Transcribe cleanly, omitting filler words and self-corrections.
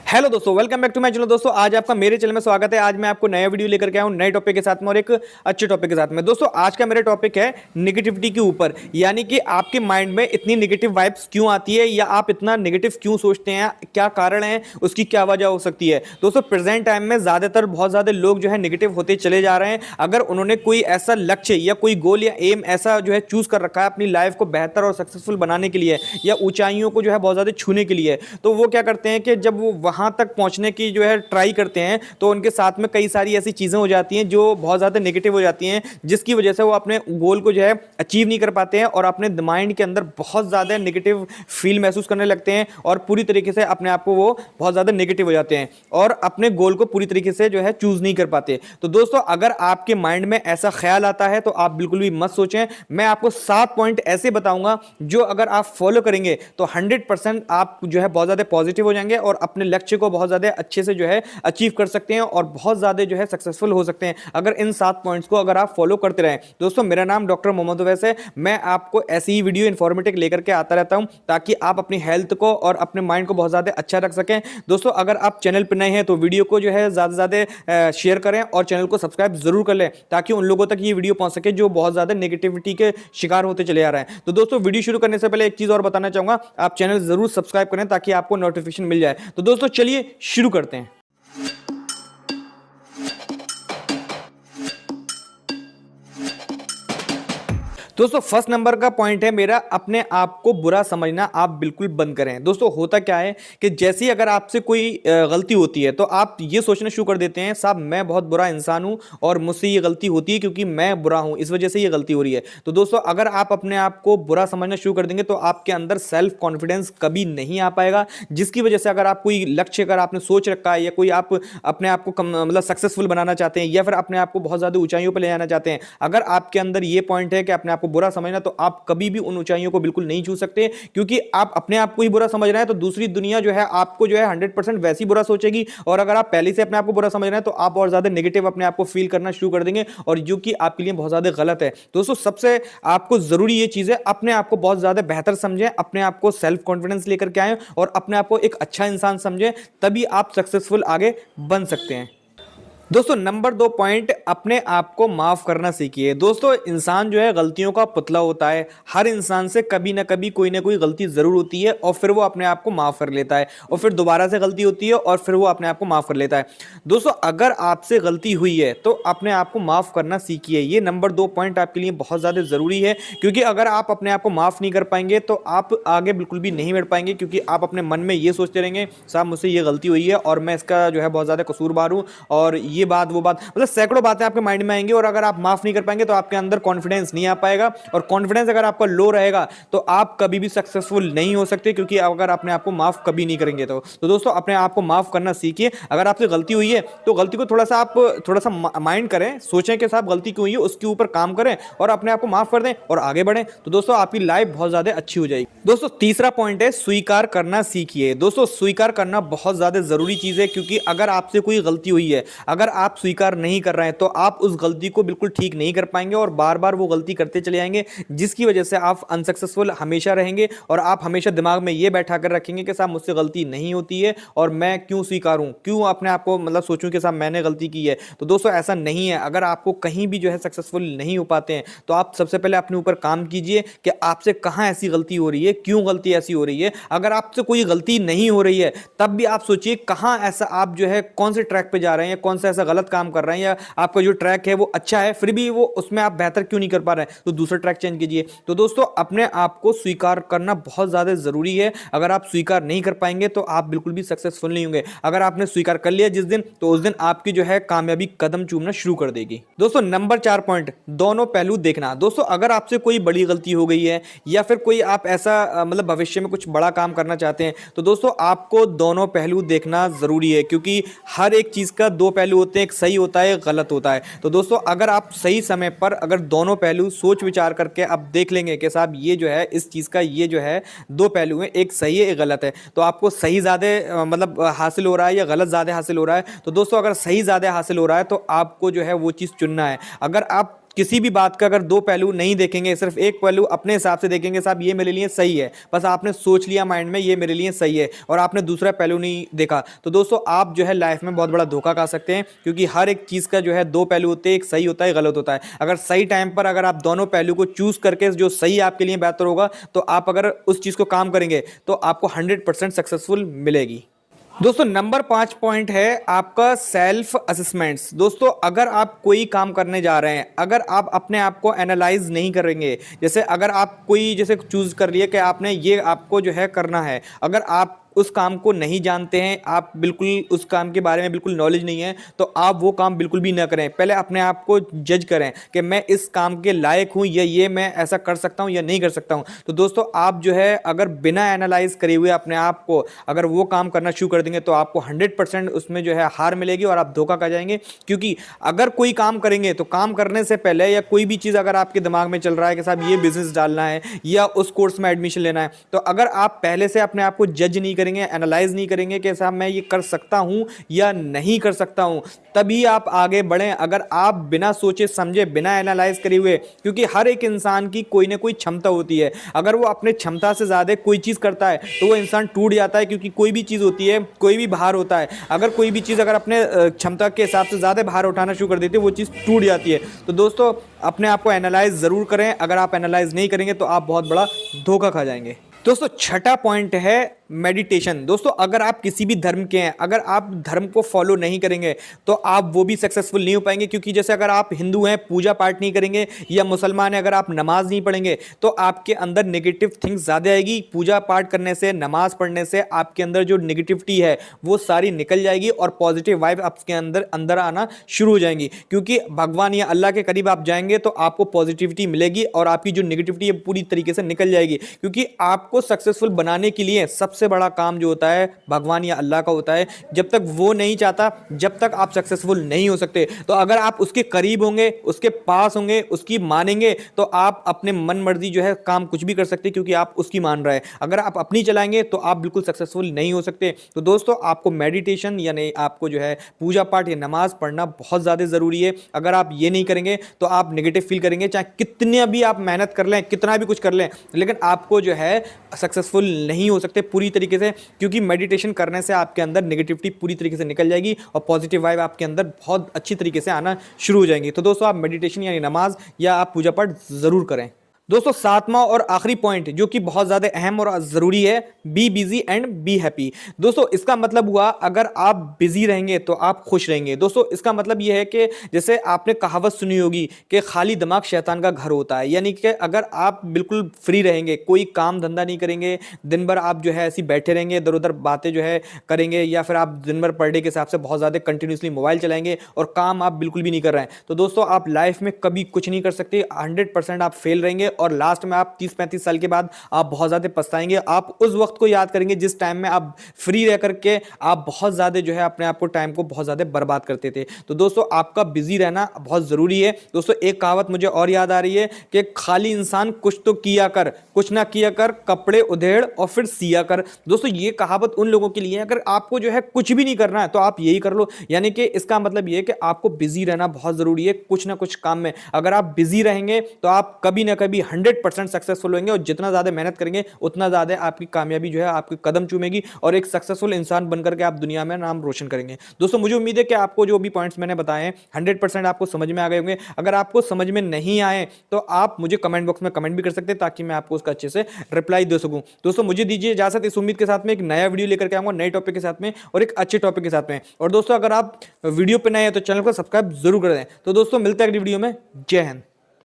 Hello दोस्तों, welcome back to my channel. दोस्तों आज आपका मेरे चैनल में स्वागत है। आज मैं आपको नया वीडियो लेकर के आया हूं नए टॉपिक के साथ में और एक अच्छे टॉपिक के साथ में। दोस्तों आज का मेरा टॉपिक है निगेटिविटी के ऊपर, यानी कि आपके माइंड में इतनी निगेटिव वाइब्स क्यों आती है या आप इतना निगेटिव क्यों सोचते हैं, क्या कारण है, उसकी क्या वजह हो सकती है। दोस्तों प्रेजेंट टाइम में ज्यादातर बहुत ज्यादा लोग जो है निगेटिव होते चले जा रहे हैं। अगर उन्होंने कोई ऐसा लक्ष्य या कोई गोल या एम ऐसा जो है चूज कर रखा है अपनी लाइफ को बेहतर और सक्सेसफुल बनाने के लिए या ऊंचाइयों को जो है बहुत ज्यादा छूने के लिए, तो वो क्या करते हैं कि जब वो वहां तक पहुंचने की जो है ट्राई करते हैं तो उनके साथ में कई सारी ऐसी चीजें हो जाती हैं जो बहुत ज़्यादा नेगेटिव हो जाती हैं, जिसकी वजह से वो अपने गोल को जो है अचीव नहीं कर पाते हैं और अपने माइंड के अंदर बहुत ज़्यादा नेगेटिव फील महसूस करने लगते हैं और पूरी तरीके से अपने आप को वो बहुत ज़्यादा नेगेटिव हो जाते हैं और अपने गोल को पूरी तरीके से जो है चूज नहीं कर पाते। तो दोस्तों अगर आपके माइंड में ऐसा ख्याल आता है तो आप बिल्कुल भी मत सोचें। मैं आपको 7 पॉइंट ऐसे बताऊंगा जो अगर आप फॉलो करेंगे तो 100% आप जो है बहुत ज़्यादा पॉजिटिव हो जाएंगे और अपने लक्ष्य को बहुत ज़्यादा अच्छे से जो है अचीव कर सकते हैं और बहुत ज़्यादा जो है सक्सेसफुल हो सकते हैं अगर इन 7 पॉइंट्स को अगर आप फॉलो करते रहें। दोस्तों मेरा नाम डॉक्टर मोहम्मद अवैस है। मैं आपको ऐसी ही वीडियो इन्फॉर्मेटिव लेकर के आता रहता हूं ताकि आप अपनी हेल्थ को और अपने माइंड को बहुत ज़्यादा अच्छा रख सकें। दोस्तों अगर आप चैनल पर नए हैं तो वीडियो को जो है ज़्यादा से ज़्यादा शेयर करें और चैनल को सब्सक्राइब जरूर कर लें ताकि उन लोगों तक ये वीडियो पहुंच सके जो बहुत ज़्यादा नेगेटिविटी के शिकार होते चले आ रहे हैं। तो दोस्तों वीडियो शुरू करने से पहले एक चीज़ और बताना चाहूंगा, आप चैनल जरूर सब्सक्राइब करें ताकि आपको नोटिफिकेशन मिल जाए। तो दोस्तों चलिए शुरू करते हैं। दोस्तों फर्स्ट नंबर का पॉइंट है मेरा, अपने आप को बुरा समझना आप बिल्कुल बंद करें। दोस्तों होता क्या है कि जैसे ही अगर आपसे कोई गलती होती है तो आप ये सोचना शुरू कर देते हैं साहब मैं बहुत बुरा इंसान हूं और मुझसे ये गलती होती है क्योंकि मैं बुरा हूं, इस वजह से ये गलती हो रही है। तो दोस्तों अगर आप अपने आप को बुरा समझना शुरू कर देंगे तो आपके अंदर सेल्फ कॉन्फिडेंस कभी नहीं आ पाएगा, जिसकी वजह से अगर आप कोई लक्ष्य अगर आपने सोच रखा है या कोई आप अपने आप को मतलब सक्सेसफुल बनाना चाहते हैं या फिर अपने आप को बहुत ज्यादा ऊंचाइयों पर ले जाना चाहते हैं, अगर आपके अंदर ये पॉइंट है कि अपने आप को बुरा समझना, तो आप कभी भी उन ऊंचाइयों को बिल्कुल नहीं छू सकते क्योंकि आप अपने आप को ही बुरा समझ रहे हैं तो दूसरी दुनिया जो है आपको जो है 100% वैसी बुरा सोचेगी। और अगर आप पहले से अपने आप को बुरा समझ रहे हैं तो आप और ज्यादा नेगेटिव अपने आप को फील करना शुरू कर देंगे और जो कि आपके लिए बहुत ज्यादा गलत है। दोस्तों सबसे आपको जरूरी ये चीज है, अपने आप को बहुत ज्यादा बेहतर समझें, अपने आप को सेल्फ कॉन्फिडेंस लेकर के आए और अपने आप को एक अच्छा इंसान समझें, तभी आप सक्सेसफुल आगे बन सकते हैं। दोस्तों नंबर 2 पॉइंट, अपने आप को माफ करना सीखिए। दोस्तों इंसान जो है गलतियों का पुतला होता है, हर इंसान से कभी ना कभी कोई ना कोई गलती जरूर होती है और फिर वो अपने आप को माफ कर लेता है और फिर दोबारा से गलती होती है और फिर वो अपने आप को माफ कर लेता है। दोस्तों अगर आपसे गलती हुई है तो अपने आप को माफ करना सीखिए। ये नंबर 2 पॉइंट आपके लिए बहुत ज्यादा जरूरी है क्योंकि अगर आप अपने आप को माफ नहीं कर पाएंगे तो आप आगे बिल्कुल भी नहीं बढ़ पाएंगे, क्योंकि आप अपने मन में ये सोचते रहेंगे साहब मुझसे ये गलती हुई है और मैं इसका जो है बहुत ज्यादा कसूरवार हूं और ये बात वो बात, मतलब सैकड़ों बातें आपके माइंड में आएंगी और अगर आप माफ नहीं कर पाएंगे तो आपके अंदर कॉन्फिडेंस नहीं आ पाएगा और कॉन्फिडेंस अगर आपका लो रहेगा तो आप कभी भी सक्सेसफुल नहीं हो सकते, क्योंकि अगर अपने आप को माफ कभी नहीं करेंगे तो दोस्तों अपने आप को माफ करना सीखिए। अगर आपसे गलती हुई है तो गलती को थोड़ा सा माइंड करें, सोचें कि साहब गलती क्यों हुई है, उसके ऊपर काम करें और अपने आप को माफ कर दें और आगे बढ़ें। तो दोस्तों आपकी लाइफ बहुत ज्यादा अच्छी हो जाएगी। दोस्तों तीसरा पॉइंट है स्वीकार करना सीखिए। दोस्तों स्वीकार करना बहुत ज्यादा जरूरी चीज है क्योंकि अगर आपसे कोई गलती हुई है, अगर आप स्वीकार नहीं कर रहे हैं तो आप उस गलती को बिल्कुल ठीक नहीं कर पाएंगे और बार बार वो गलती करते चले जाएंगे, जिसकी वजह से आप अनसक्सेसफुल हमेशा रहेंगे और आप हमेशा दिमाग में ये बैठा कर रखेंगे कि साहब मुझसे गलती नहीं होती है और मैं क्यों स्वीकारूं, क्यों अपने आप को मतलब सोचूं कि साहब मैंने गलती की है। तो दोस्तों ऐसा नहीं है। अगर आपको कहीं भी जो है सक्सेसफुल नहीं हो पाते हैं तो आप सबसे पहले अपने ऊपर काम कीजिए कि आपसे कहां ऐसी गलती हो रही है, क्यों गलती ऐसी हो रही है। अगर आपसे कोई गलती नहीं हो रही है तब भी आप सोचिए कहां ऐसा आप जो है कौन से ट्रैक पे जा रहे हैं या कौन सा ऐसा गलत काम कर रहे हैं, या आपका जो ट्रैक है वो अच्छा है फिर भी वो उसमें आप बेहतर क्यों नहीं कर पा रहे हैं, तो दूसरा ट्रैक चेंज कीजिए। तो दोस्तों अपने आप को स्वीकार करना बहुत ज्यादा जरूरी है। अगर आप स्वीकार नहीं कर पाएंगे तो आप बिल्कुल भी सक्सेसफुल नहीं होंगे। अगर आपने स्वीकार कर लिया जिस दिन, तो उस दिन आपकी जो है कामयाबी कदम चूमना शुरू कर देगी। दोस्तों नंबर 4 पॉइंट, दोनों पहलू देखना। दोस्तों अगर आपसे कोई बड़ी गलती हो गई है या फिर कोई आप ऐसा मतलब भविष्य में कुछ बड़ा काम करना चाहते हैं तो दोस्तों आपको दोनों पहलू देखना जरूरी है, क्योंकि हर एक चीज का 2 पहलू होते हैं, एक सही होता है एक गलत होता है। तो दोस्तों अगर आप सही समय पर अगर दोनों पहलू सोच विचार करके आप देख लेंगे कि साहब ये जो है इस चीज का ये जो है 2 पहलू हैं, एक सही है एक गलत है, तो आपको सही ज्यादा मतलब हासिल हो रहा है या गलत ज्यादा हासिल हो रहा है। तो दोस्तों अगर सही ज्यादा हासिल हो रहा है तो आपको जो है वो चीज चुनना है। अगर आप किसी भी बात का अगर दो पहलू नहीं देखेंगे, सिर्फ एक पहलू अपने हिसाब से देखेंगे, साहब ये मेरे लिए सही है, बस आपने सोच लिया माइंड में ये मेरे लिए सही है और आपने दूसरा पहलू नहीं देखा, तो दोस्तों आप जो है लाइफ में बहुत बड़ा धोखा खा सकते हैं। क्योंकि हर एक चीज़ का जो है दो पहलू होते हैं, एक सही होता है, गलत होता है। अगर सही टाइम पर अगर आप दोनों पहलू को चूज करके जो सही आपके लिए बेहतर होगा, तो आप अगर उस चीज़ को काम करेंगे तो आपको 100% सक्सेसफुल मिलेगी। दोस्तों नंबर 5 पॉइंट है आपका सेल्फ असेसमेंट्स। दोस्तों अगर आप कोई काम करने जा रहे हैं, अगर आप अपने आप को एनालाइज नहीं करेंगे, जैसे अगर आप कोई जैसे चूज कर लिए कि आपने ये आपको जो है करना है, अगर आप उस काम को नहीं जानते हैं, आप बिल्कुल उस काम के बारे में बिल्कुल नॉलेज नहीं है, तो आप वो काम बिल्कुल भी ना करें। पहले अपने आप को जज करें कि मैं इस काम के लायक हूं या ये मैं ऐसा कर सकता हूं या नहीं कर सकता हूं। तो दोस्तों आप जो है अगर बिना एनालाइज करे हुए अपने आप को अगर वो काम करना शुरू कर देंगे, तो आपको 100% उसमें जो है हार मिलेगी और आप धोखा खा जाएंगे। क्योंकि अगर कोई काम करेंगे तो काम करने से पहले, या कोई भी चीज़ अगर आपके दिमाग में चल रहा है कि साहब ये बिजनेस डालना है या उस कोर्स में एडमिशन लेना है, तो अगर आप पहले से अपने आप को जज नहीं करेंगे, एनालाइज नहीं करेंगे कि साहब मैं ये कर सकता हूं या नहीं कर सकता हूं, तभी आप आगे बढ़ें। अगर आप बिना सोचे समझे, बिना एनालाइज करे हुए, क्योंकि हर एक इंसान की कोई ना कोई क्षमता होती है, अगर वो अपने क्षमता से ज़्यादा कोई चीज़ करता है तो वो इंसान टूट जाता है। क्योंकि कोई भी चीज़ होती है, कोई भी भार होता है, अगर कोई भी चीज़ अगर अपने क्षमता के हिसाब से ज़्यादा भार उठाना शुरू कर देती है, वो चीज़ टूट जाती है। तो दोस्तों अपने आप को एनालाइज ज़रूर करें। अगर आप एनालाइज नहीं करेंगे तो आप बहुत बड़ा धोखा खा जाएंगे। दोस्तों छठा पॉइंट है मेडिटेशन। दोस्तों अगर आप किसी भी धर्म के हैं, अगर आप धर्म को फॉलो नहीं करेंगे तो आप वो भी सक्सेसफुल नहीं हो पाएंगे। क्योंकि जैसे अगर आप हिंदू हैं, पूजा पाठ नहीं करेंगे, या मुसलमान हैं, अगर आप नमाज नहीं पढ़ेंगे, तो आपके अंदर नेगेटिव थिंग्स ज़्यादा आएगी। पूजा पाठ करने से, नमाज पढ़ने से आपके अंदर जो नेगेटिविटी है वो सारी निकल जाएगी और पॉजिटिव वाइब आपके अंदर अंदर आना शुरू हो जाएंगी। क्योंकि भगवान या अल्लाह के करीब आप जाएंगे तो आपको पॉजिटिविटी मिलेगी और आपकी जो नेगेटिविटी है पूरी तरीके से निकल जाएगी। क्योंकि आपको सक्सेसफुल बनाने के लिए सबसे बड़ा काम जो होता है भगवान या अल्लाह का होता है। जब तक वो नहीं चाहता, जब तक आप सक्सेसफुल नहीं हो सकते। तो अगर आप उसके करीब होंगे, उसके पास होंगे, उसकी मानेंगे, तो आप अपने मन मर्जी जो है काम कुछ भी कर सकते, क्योंकि आप उसकी मान रहे हैं। अगर आप अपनी चलाएंगे तो आप बिल्कुल सक्सेसफुल नहीं हो सकते। तो दोस्तों आपको मेडिटेशन यानी आपको जो है पूजा पाठ या नमाज पढ़ना बहुत ज़्यादा ज़रूरी है। अगर आप ये नहीं करेंगे तो आप नेगेटिव फील करेंगे, चाहे कितने भी आप मेहनत कर लें, कितना भी कुछ कर लें, लेकिन आपको जो है सक्सेसफुल नहीं हो सकते पूरी तरीके से। क्योंकि मेडिटेशन करने से आपके अंदर नेगेटिविटी पूरी तरीके से निकल जाएगी और पॉजिटिव वाइब आपके अंदर बहुत अच्छी तरीके से आना शुरू हो जाएंगी। तो दोस्तों आप मेडिटेशन यानी नमाज या आप पूजा पाठ ज़रूर करें। दोस्तों सातवां और आखिरी पॉइंट जो कि बहुत ज़्यादा अहम और ज़रूरी है, be busy and be happy. दोस्तों इसका मतलब हुआ अगर आप बिजी रहेंगे तो आप खुश रहेंगे। दोस्तों इसका मतलब यह है कि जैसे आपने कहावत सुनी होगी कि खाली दिमाग शैतान का घर होता है। यानी कि अगर आप बिल्कुल फ्री रहेंगे, कोई काम धंधा नहीं करेंगे, दिन भर आप जो है ऐसे बैठे रहेंगे, इधर उधर बातें जो है करेंगे, या फिर आप दिन भर पर डे के हिसाब से बहुत ज़्यादा कंटिन्यूसली मोबाइल चलाएंगे और काम आप बिल्कुल भी नहीं कर रहे हैं, तो दोस्तों आप लाइफ में कभी कुछ नहीं कर सकते। 100% आप फेल रहेंगे और लास्ट में आप 30-35 साल के बाद आप बहुत ज़्यादा पछताएंगे। आप उस वक्त को याद करेंगे जिस टाइम में आप फ्री रह करके आप बहुत ज़्यादा जो है अपने आप को टाइम को बहुत ज़्यादा बर्बाद करते थे। तो दोस्तों आपका बिजी रहना बहुत ज़रूरी है। दोस्तों एक कहावत मुझे और याद आ रही है कि खाली इंसान कुछ तो किया कर, कुछ ना किया कर, कपड़े उधेड़ और फिर सिया कर। दोस्तों ये कहावत उन लोगों के लिए है, अगर आपको जो है कुछ भी नहीं करना है तो आप यही कर लो। यानी कि इसका मतलब ये है कि आपको बिजी रहना बहुत ज़रूरी है कुछ ना कुछ काम में। अगर आप बिजी रहेंगे तो आप कभी ना कभी 100% सक्सेसफुल होंगे और जितना ज़्यादा मेहनत करेंगे उतना ज़्यादा आपकी कामयाबी जो है आपके कदम चूमेगी और एक सक्सेसफुल इंसान बनकर के आप दुनिया में नाम रोशन करेंगे। दोस्तों मुझे उम्मीद है कि आपको जो भी पॉइंट्स मैंने बताए हैं 100% आपको समझ में आ गए होंगे। अगर आपको समझ में नहीं आए तो आप मुझे कमेंट बॉक्स में कमेंट भी कर सकते हैं ताकि मैं आपको उसका अच्छे से रिप्लाई दे सकूं। दोस्तों मुझे दीजिए इजाजत इस उम्मीद के साथ में एक नया वीडियो लेकर के आऊंगा नए टॉपिक के साथ में और एक अच्छे टॉपिक के साथ में। और दोस्तों अगर आप वीडियो पे नए हैं तो चैनल को सब्सक्राइब जरूर कर दें। तो दोस्तों मिलते हैं अगली वीडियो में। जय हिंद।